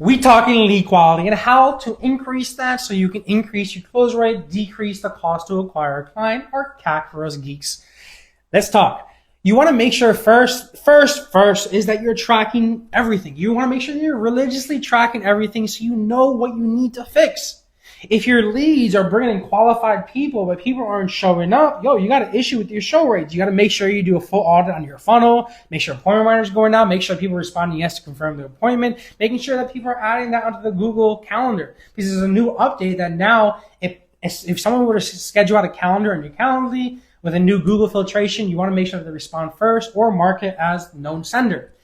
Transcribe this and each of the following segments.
We talking lead quality and how to increase that so you can increase your close rate, decrease the cost to acquire a client, or CAC for us geeks. Let's talk. You want to make sure first is that you're tracking everything. You want to make sure you're religiously tracking everything so you know what you need to fix. If your leads are bringing in qualified people, but people aren't showing up, you got an issue with your show rates. You got to make sure you do a full audit on your funnel, make sure appointment reminders are going out, make sure people are responding yes to confirm the appointment, making sure that people are adding that onto the Google Calendar. Because there's a new update that now, if someone were to schedule out a calendar in your Calendly with a new Google filtration, you want to make sure that they respond first or mark it as known sender.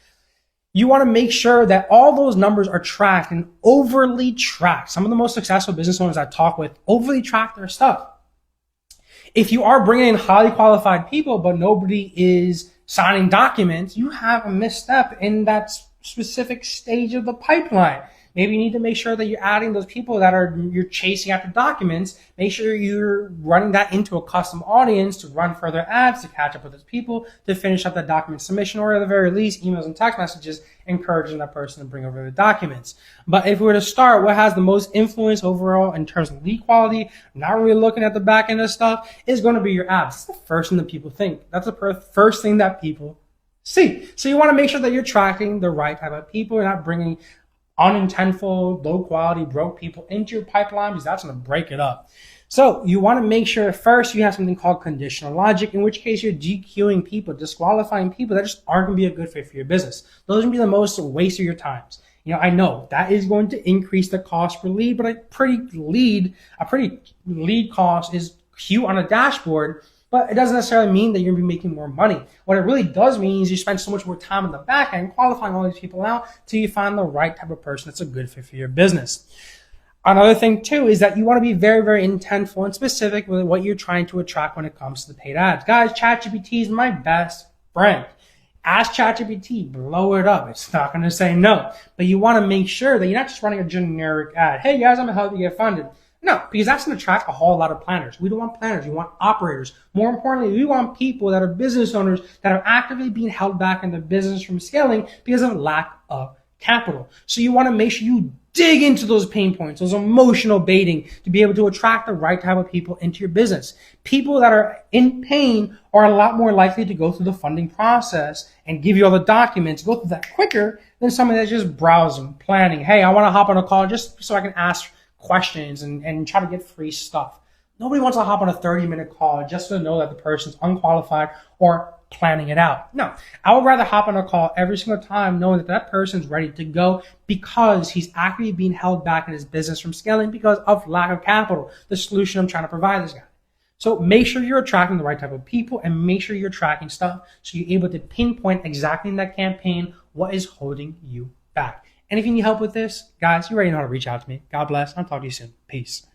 You want to make sure that all those numbers are tracked and overly tracked. Some of the most successful business owners I talk with overly track their stuff. If you are bringing in highly qualified people, but nobody is signing documents, you have a misstep in that specific stage of the pipeline. Maybe you need to make sure that you're adding those people that you're chasing after documents. Make sure you're running that into a custom audience to run further ads to catch up with those people, to finish up that document submission, or at the very least, emails and text messages encouraging that person to bring over the documents. But if we were to start, what has the most influence overall in terms of lead quality, not really looking at the back end of stuff, is going to be your ads. That's the first thing that people think. That's the first thing that people see. So you want to make sure that you're tracking the right type of people. You're not bringing unintentful, low quality, broke people into your pipeline, because that's going to break it up. So you want to make sure first you have something called conditional logic, in which case you're DQing people, disqualifying people that just aren't going to be a good fit for your business. Those are going to be the most waste of your times. I know that is going to increase the cost per lead, but a pretty lead cost is cute on a dashboard, but it doesn't necessarily mean that you're going to be making more money. What it really does mean is you spend so much more time in the back end qualifying all these people out till you find the right type of person that's a good fit for your business. Another thing too is that you want to be very, very intentful and specific with what you're trying to attract when it comes to the paid ads. Guys, ChatGPT is my best friend. Ask ChatGPT, blow it up. It's not going to say no. But you want to make sure that you're not just running a generic ad. Hey guys, I'm going to help you get funded. No, because that's going to attract a whole lot of planners. We don't want planners. We want operators. More importantly, we want people that are business owners that are actively being held back in the business from scaling because of lack of capital. So you want to make sure you dig into those pain points, those emotional baiting, to be able to attract the right type of people into your business. People that are in pain are a lot more likely to go through the funding process and give you all the documents, go through that quicker than somebody that's just browsing, planning. Hey, I want to hop on a call just so I can ask questions and try to get free stuff. Nobody wants to hop on a 30-minute call just to know that the person's unqualified or planning it out. No, I would rather hop on a call every single time knowing that that person's ready to go because he's actively being held back in his business from scaling because of lack of capital, the solution I'm trying to provide this guy. So make sure you're attracting the right type of people and make sure you're tracking stuff so you're able to pinpoint exactly in that campaign what is holding you back. And if you need help with this, guys, you already know how to reach out to me. God bless. I'll talk to you soon. Peace.